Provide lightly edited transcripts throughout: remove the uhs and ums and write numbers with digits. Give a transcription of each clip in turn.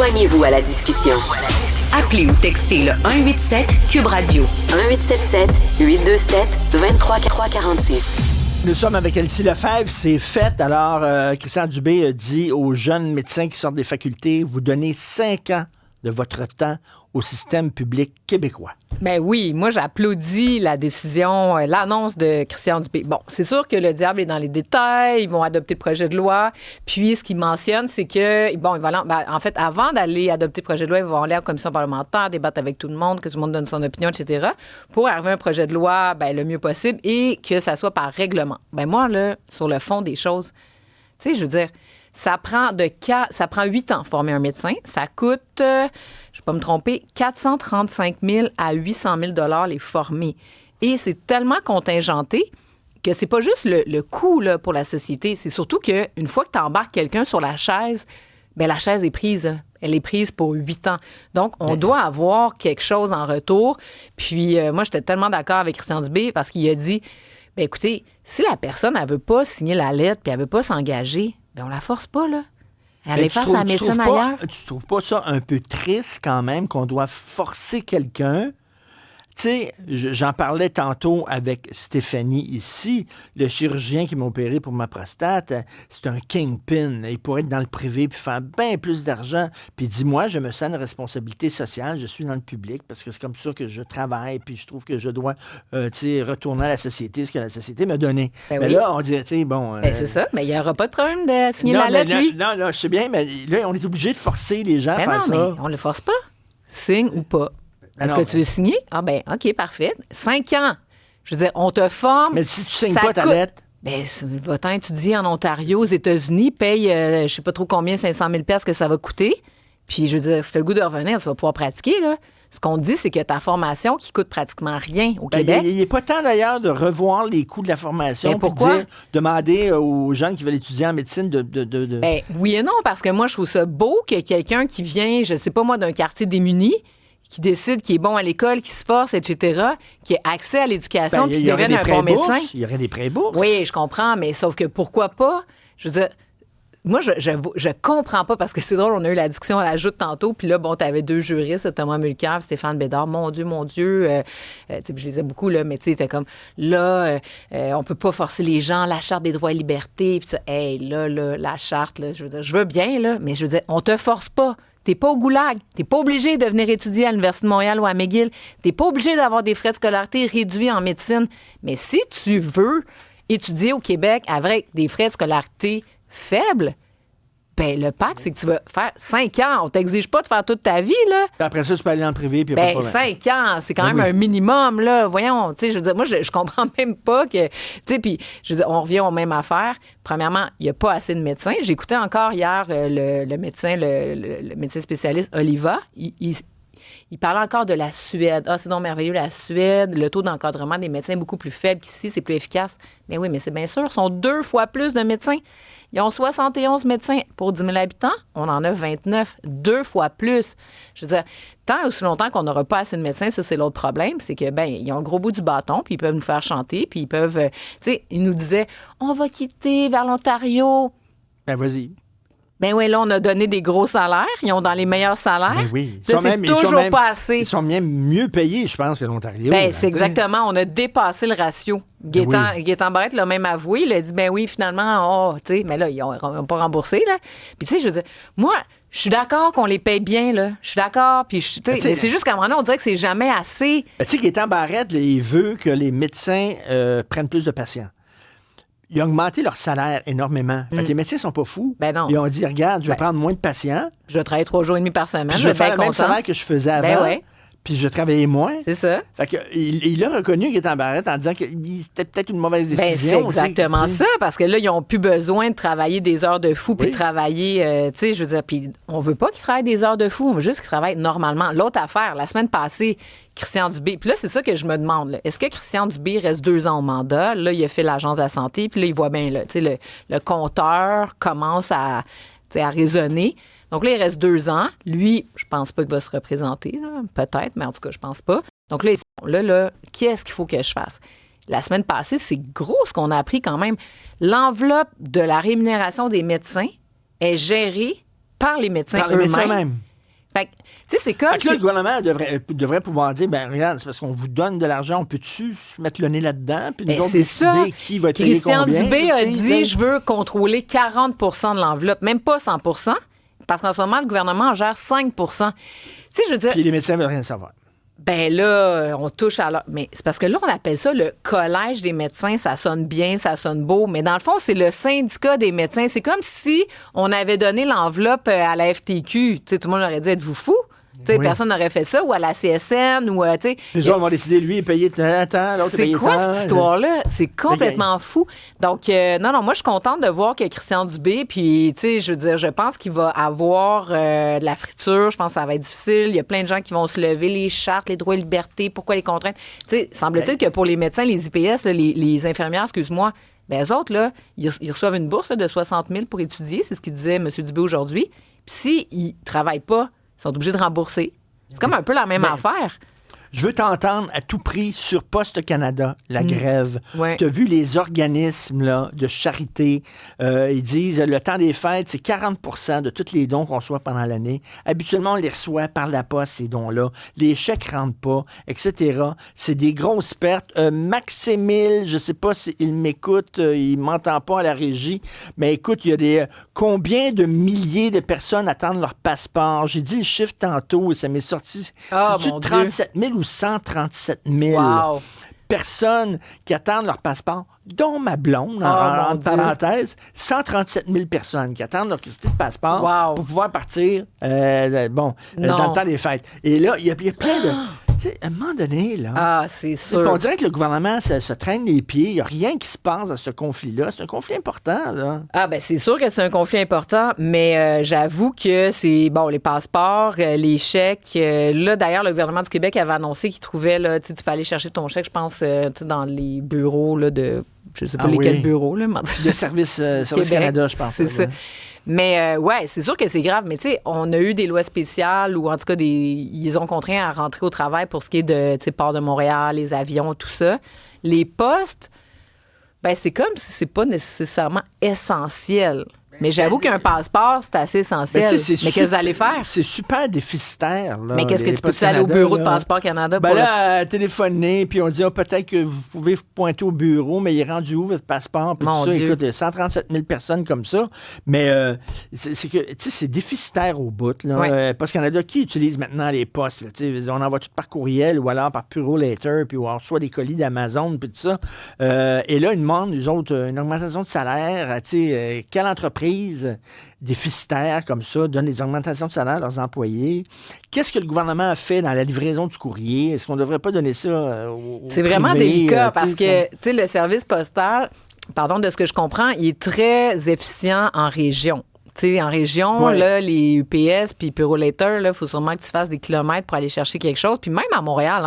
Joignez-vous à la discussion. Appelez ou textez le 187 Cube Radio 1877-827-2346. Nous sommes avec Elsie Lefebvre, c'est fait. Alors, Christian Dubé a dit aux jeunes médecins qui sortent des facultés, vous donnez 5 ans de votre temps au système public québécois. Ben oui, moi j'applaudis la décision, l'annonce de Christian Dubé. Bon, c'est sûr que le diable est dans les détails, ils vont adopter le projet de loi, puis ce qu'il mentionne, c'est que, bon, en fait, avant d'aller adopter le projet de loi, ils vont aller en commission parlementaire, débattre avec tout le monde, que tout le monde donne son opinion, etc., pour arriver à un projet de loi le mieux possible et que ça soit par règlement. Ben moi, là, sur le fond des choses, tu sais, je veux dire, ça prend 8 ans former un médecin. Ça coûte, je ne vais pas me tromper, 435 000 à 800 000 $ les former. Et c'est tellement contingenté que c'est pas juste le coût là, pour la société. C'est surtout qu'une fois que tu embarques quelqu'un sur la chaise, bien, la chaise est prise. Elle est prise pour 8 ans. Donc, on doit avoir quelque chose en retour. Puis, moi, j'étais tellement d'accord avec Christian Dubé parce qu'il a dit, bien, écoutez, si la personne, elle veut pas signer la lettre puis elle veut pas s'engager, bien, on la force pas, là. Elle est face à la médecine ailleurs. Tu trouves pas ça un peu triste quand même qu'on doit forcer quelqu'un? Tu sais, j'en parlais tantôt avec Stéphanie ici, le chirurgien qui m'a opéré pour ma prostate, c'est un kingpin. Il pourrait être dans le privé puis faire bien plus d'argent. Puis dis-moi, je me sens une responsabilité sociale, je suis dans le public parce que c'est comme ça que je travaille puis je trouve que je dois retourner à la société, ce que la société m'a donné. Ben mais oui. Là, on dirait, tu sais, bon... c'est ça, mais il n'y aura pas de problème de signer la lettre, lui. Non, je sais bien, mais là, on est obligé de forcer les gens à faire ça. Mais on ne le force pas. Signe ou pas. Est-ce que tu veux signer? Ah ben, OK, parfait. 5 ans. Je veux dire, on te forme. Mais si tu signes pas ta lettre... Ben, va-t'en étudier en Ontario, aux États-Unis, paye, je sais pas trop combien, 500 000 $ que ça va coûter. Puis, je veux dire, si tu as le goût de revenir, tu vas pouvoir pratiquer, là. Ce qu'on dit, c'est que ta formation qui coûte pratiquement rien au Québec. Il n'est pas temps, d'ailleurs, de revoir les coûts de la formation. Ben, pourquoi? Demander aux gens qui veulent étudier en médecine de... Ben, oui et non, parce que moi, je trouve ça beau que quelqu'un qui vient, je sais pas moi, d'un quartier démuni, qui décide qu'il est bon à l'école, qui se force, etc., qui ait accès à l'éducation, puis qui devienne un bon médecin. Il y aurait des prêts-bourses. Oui, je comprends, mais sauf que pourquoi pas? Je veux dire, moi, je comprends pas, parce que c'est drôle, on a eu la discussion à la joute tantôt, puis là, bon, t'avais 2 juristes, Thomas Mulcair et Stéphane Bédard. Mon Dieu, je les ai beaucoup, là, mais tu sais, t'es comme, là, on peut pas forcer les gens, la Charte des droits et libertés, puis là, la Charte, là, je veux dire, je veux bien, là, mais je veux dire, on te force pas. T'es pas au goulag. T'es pas obligé de venir étudier à l'Université de Montréal ou à McGill. T'es pas obligé d'avoir des frais de scolarité réduits en médecine. Mais si tu veux étudier au Québec avec des frais de scolarité faibles, ben le pacte, c'est que tu vas faire 5 ans. On t'exige pas de faire toute ta vie, là. Puis après ça, tu peux aller en privé. Puis ben, 5 ans, c'est quand même un minimum, là. Voyons, tu sais, je veux dire, moi, je comprends même pas que, tu sais, puis, je veux dire, on revient aux mêmes affaires. Premièrement, il n'y a pas assez de médecins. J'écoutais encore hier le médecin, le médecin spécialiste Oliva. Il parlait encore de la Suède. Ah, c'est donc merveilleux, la Suède. Le taux d'encadrement des médecins est beaucoup plus faible qu'ici. C'est plus efficace. Mais oui, mais c'est bien sûr. Ils sont 2 fois plus de médecins. Ils ont 71 médecins pour 10 000 habitants. On en a 29. 2 fois plus. Je veux dire, tant aussi longtemps qu'on n'aura pas assez de médecins, ça, c'est l'autre problème. C'est que, ben, ils ont le gros bout du bâton, puis ils peuvent nous faire chanter, puis ils peuvent... tu sais, ils nous disaient, on va quitter vers l'Ontario. Ben, vas-y. Ben oui, là, on a donné des gros salaires. Ils ont dans les meilleurs salaires. Ben oui. Là, c'est toujours pas assez. Ils sont même mieux payés, je pense, que l'Ontario. Ben, c'est exactement. On a dépassé le ratio. Gaétan Barrette l'a même avoué. Il a dit, ben oui, finalement, tu sais, mais là, ils n'ont pas remboursé, là. Puis, tu sais, je veux dire, moi, je suis d'accord qu'on les paye bien, là. Je suis d'accord. Puis, mais c'est juste qu'à un moment donné, on dirait que c'est jamais assez. Ben, tu sais, Gaétan Barrette, là, il veut que les médecins prennent plus de patients. Ils ont augmenté leur salaire énormément. Fait que les médecins sont pas fous. Ben non. Ils ont dit, regarde, je vais prendre moins de patients. Je vais travailler 3 jours et demi par semaine. Je vais faire le même salaire que je faisais avant. Ben ouais. Puis je travaillais moins. C'est ça. Fait que, il a reconnu Gaétan Barrette en disant que c'était peut-être une mauvaise décision. Ben, c'est exactement ça, parce que là, ils n'ont plus besoin de travailler des heures de fou, puis de travailler, tu sais, je veux dire, puis on veut pas qu'ils travaillent des heures de fou, on veut juste qu'ils travaillent normalement. L'autre affaire, la semaine passée, Christian Dubé, puis là, c'est ça que je me demande, là. Est-ce que Christian Dubé reste 2 ans au mandat? Là, il a fait l'Agence de la santé, puis là, il voit bien, là, tu sais, le compteur commence à raisonner. Donc là, il reste 2 ans. Lui, je pense pas qu'il va se représenter, là. Peut-être, mais en tout cas, je pense pas. Donc là, qu'est-ce qu'il faut que je fasse? La semaine passée, c'est gros ce qu'on a appris quand même. L'enveloppe de la rémunération des médecins est gérée par les médecins eux-mêmes. Fait que, tu sais, c'est comme... Fait que là, le gouvernement devrait pouvoir dire, ben regarde, c'est parce qu'on vous donne de l'argent, on peut-tu mettre le nez là-dedans, puis nous autres décider qui va être payé combien? Christian Dubé a dit, je veux contrôler 40 de l'enveloppe, même pas 100 parce qu'en ce moment, le gouvernement en gère 5 Tu sais, je veux dire... Puis les médecins ne veulent rien savoir. Ben là, on touche à... Mais c'est parce que là, on appelle ça le collège des médecins. Ça sonne bien, ça sonne beau. Mais dans le fond, c'est le syndicat des médecins. C'est comme si on avait donné l'enveloppe à la FTQ. Tu sais, tout le monde aurait dit, êtes-vous fous? Oui. Personne n'aurait fait ça, ou à la CSN, ou, tu sais... Les autres vont décider, lui, est payé tant, l'autre est payé tant. C'est quoi cette histoire-là? C'est complètement fou. Donc, non, moi, je suis contente de voir que Christian Dubé, puis, tu sais, je veux dire, je pense qu'il va avoir de la friture. Je pense que ça va être difficile. Il y a plein de gens qui vont se lever, les chartes, les droits et libertés, pourquoi les contraintes? Tu sais, semble-t-il que pour les médecins, les IPS, là, les infirmières, excuse-moi, ben eux autres, là, ils reçoivent une bourse là, de 60 000 pour étudier. C'est ce qu'il disait M. Dubé aujourd'hui. Puis s'ils ne travaillent pas, ils sont obligés de rembourser. C'est comme un peu la même affaire. Je veux t'entendre à tout prix sur Poste Canada, la grève. Ouais. Tu as vu les organismes là, de charité. Ils disent le temps des fêtes, c'est 40 de tous les dons qu'on reçoit pendant l'année. Habituellement, on les reçoit par la poste, ces dons-là. Les chèques ne rentrent pas, etc. C'est des grosses pertes. Maximile, je ne sais pas s'il m'écoute, il ne m'entend pas à la régie, mais écoute, il y a des combien de milliers de personnes attendent leur passeport. J'ai dit le chiffre tantôt et ça m'est sorti. C'est-tu 37 000 ou 137 000 personnes qui attendent leur passeport, dont ma blonde, en parenthèse, 137 000 personnes qui attendent leur quantité de passeport pour pouvoir partir dans le temps des fêtes. Et là, il y a plein de... Tu sais, à un moment donné, là... Ah, c'est sûr. On dirait que le gouvernement se traîne les pieds. Il n'y a rien qui se passe dans ce conflit-là. C'est un conflit important, là. Ah, ben c'est sûr que c'est un conflit important, mais j'avoue que c'est, bon, les passeports, les chèques. Là, d'ailleurs, le gouvernement du Québec avait annoncé qu'il trouvait, là, tu peux aller chercher ton chèque, je pense, dans les bureaux, là, de... Je sais pas lesquels bureaux, là. Le Service Canada, je pense. C'est ça. Mais ouais, c'est sûr que c'est grave. Mais tu sais, on a eu des lois spéciales ou en tout cas, ils ont contraint à rentrer au travail pour ce qui est de, tu sais, Port de Montréal, les avions, tout ça. Les postes, ben c'est comme si c'est pas nécessairement essentiel. Mais j'avoue qu'un passeport, c'est assez essentiel. Mais qu'est-ce que vous allez faire? C'est super déficitaire. Là, mais qu'est-ce que tu peux aller au bureau de Passeport Canada pour téléphoner, puis on dit peut-être que vous pouvez vous pointer au bureau, mais il est rendu où votre passeport? Puis tout ça. Écoute, il y a 137 000 personnes comme ça. Mais c'est que, tu sais, c'est déficitaire au bout. Là. Poste Canada, qui utilise maintenant les postes? Là, on envoie tout par courriel ou alors par Puro-Later, puis on reçoit des colis d'Amazon, puis tout ça. Et là, ils demandent, nous autres, une augmentation de salaire. Quelle entreprise déficitaires comme ça donnent des augmentations de salaire à leurs employés. Qu'est-ce que le gouvernement a fait dans la livraison du courrier? Est-ce qu'on ne devrait pas donner ça au C'est vraiment délicat parce que le service postal, de ce que je comprends, il est très efficient en région. T'sais, en région, là, les UPS puis Puro-Later, il faut sûrement que tu fasses des kilomètres pour aller chercher quelque chose. Puis même à Montréal,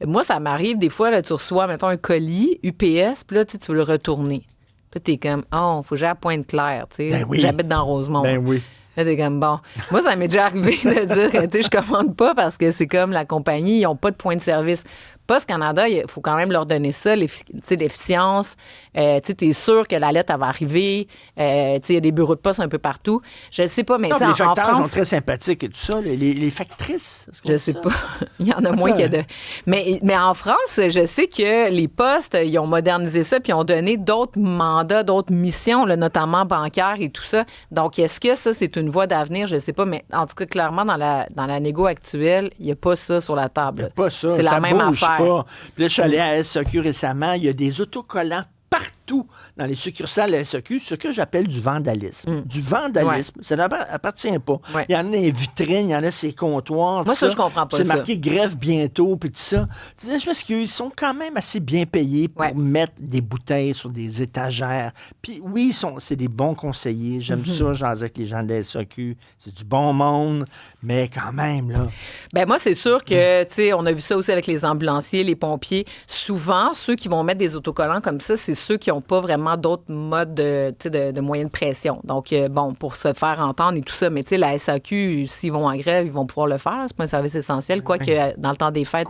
moi, ça m'arrive des fois, là, tu reçois, mettons, un colis UPS, puis là, tu veux le retourner. Puis t'es comme, faut que j'aille à Pointe-Claire, tu sais. Ben oui. J'habite dans Rosemont. Ben oui. Là, t'es comme, bon. Moi, ça m'est déjà arrivé de dire, tu sais, je commande pas parce que c'est comme la compagnie, ils n'ont pas de point de service. Poste Canada, il faut quand même leur donner ça, l'efficience. Tu sais, t'es sûr que la lettre, elle va arriver. Tu sais, il y a des bureaux de poste un peu partout. Je sais pas, mais tu sais, les facteurs France... sont très sympathiques et tout ça. Les factrices. Je sais pas. Il y en a moins qu'il y a de... Mais en France, je sais que les postes, ils ont modernisé ça puis ils ont donné d'autres mandats, d'autres missions, là, notamment bancaires et tout ça. Donc, est-ce que ça, c'est une voie d'avenir? Je sais pas, mais en tout cas, clairement, dans la négo actuelle, il n'y a pas ça sur la table. Il n'y a pas ça. C'est la même affaire. Pas. Puis là, je suis allé à SAQ récemment. Il y a des autocollants partout dans les succursales de la SAQ, ce que j'appelle du vandalisme. Du vandalisme. Ça n'appartient pas. Il y en a des vitrines, il y en a ces comptoirs. Moi, ça, je comprends pas. C'est marqué grève bientôt, puis tout ça. Je m'excuse, ils sont quand même assez bien payés pour mettre des bouteilles sur des étagères. Puis oui, c'est des bons conseillers. J'aime ça, jaser avec les gens de la SAQ. C'est du bon monde, mais quand même, là. Ben moi, c'est sûr que, tu sais, on a vu ça aussi avec les ambulanciers, les pompiers. Souvent, ceux qui vont mettre des autocollants comme ça, c'est ceux qui n'ont pas vraiment d'autres modes de moyens de pression. Donc, bon, pour se faire entendre et tout ça, mais tu sais, la SAQ, s'ils vont en grève, ils vont pouvoir le faire. C'est pas un service essentiel, quoique dans le temps des fêtes...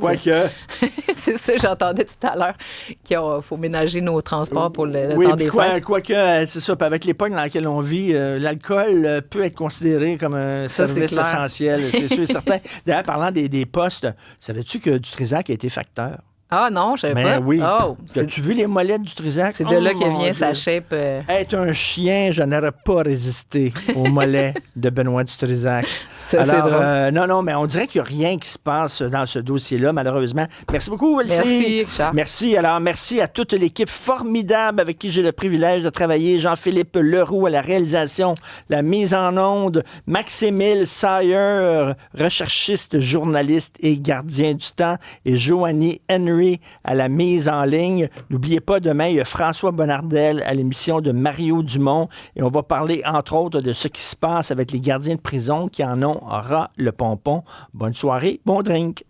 c'est ça, j'entendais tout à l'heure, qu'il faut ménager nos transports pour le temps des fêtes. Quoique, c'est ça, avec l'époque dans laquelle on vit, l'alcool peut être considéré comme un service essentiel, c'est sûr et certain. D'ailleurs, parlant des postes, savais-tu que Dutrisac a été facteur? Ah non, je savais pas. Oui. Oh, as-tu vu les mollets du Dutrisac? C'est de là que vient sa shape. Être un chien, je n'aurais pas résisté aux mollets de Benoît Dutrisac. Ça, alors, c'est drôle. non, mais on dirait qu'il n'y a rien qui se passe dans ce dossier-là, malheureusement. Merci beaucoup, Elsie. Merci, Richard. Merci. Alors, merci à toute l'équipe formidable avec qui j'ai le privilège de travailler. Jean-Philippe Leroux à la réalisation, la mise en onde, Maximile Sayer, recherchiste, journaliste et gardien du temps, et Joanie Henry à la mise en ligne. N'oubliez pas, demain, il y a François Bonnardel à l'émission de Mario Dumont, et on va parler, entre autres, de ce qui se passe avec les gardiens de prison qui en ont ras le pompon. Bonne soirée, bon drink.